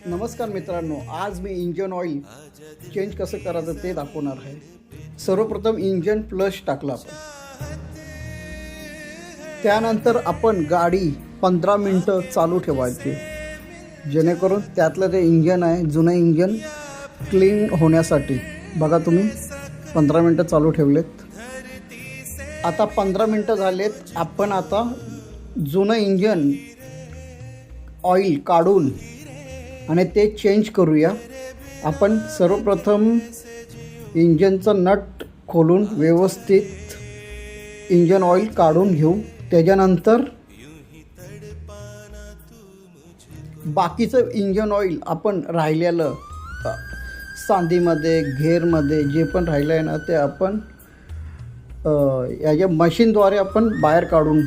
नमस्कार मित्रांनो, आज मी इंजन ऑइल चेंज कसं करायचं ते दाखवणार आहे। सर्वप्रथम इंजन फ्लश टाकला आपण, त्यानंतर आपण गाडी 15 मिनिटं चालू ठेवायची, जेणेकरून त्यातलं ते इंजन आहे जुनं इंजन क्लीन होण्यासाठी। बघा तुम्ही 15 मिनिटं चालू ठेवलेत। आता 15 मिनिटं झालेत, आपण आता जुनं इंजन ऑइल काढून आणि ते चेंज करूया। आपण सर्वप्रथम इंजनचं नट खोलून व्यवस्थित इंजन ऑइल काढून घेऊ। त्याच्यानंतर बाकीचं इंजन ऑइल आपण राहिलेलं सांधीमध्ये घेरमध्ये जे पण राहिलं आहे ना, ते आपण याच्या मशीनद्वारे आपण बाहेर काढून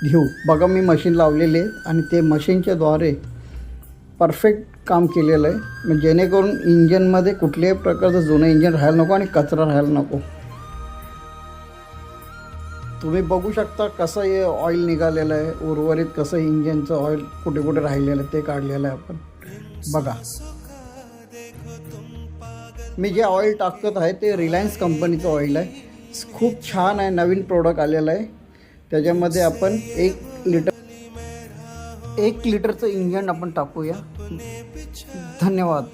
घेऊ। बघा मी मशीन लावलेले आणि ते मशीनच्या द्वारे परफेक्ट काम केलेलं आहे, म्हणजे जेणेकरून इंजनमध्ये कुठल्याही प्रकारचं जुनं इंजन राहायला नको आणि कचरा राहायला नको। तुम्ही बघू शकता कसं हे ऑइल निघालेलं आहे, उर्वरित कसं इंजनचं ऑइल कुठे कुठे राहिलेलं आहे ते काढलेलं आहे आपण। बघा मी जे ऑइल टाकत आहे ते रिलायन्स कंपनीचं ऑइल आहे, खूप छान आहे, नवीन प्रोडक्ट आलेलं आहे। त्याच्यामध्ये आपण 1 लिटरचं इंजन आपण टाकूया। धन्यवाद।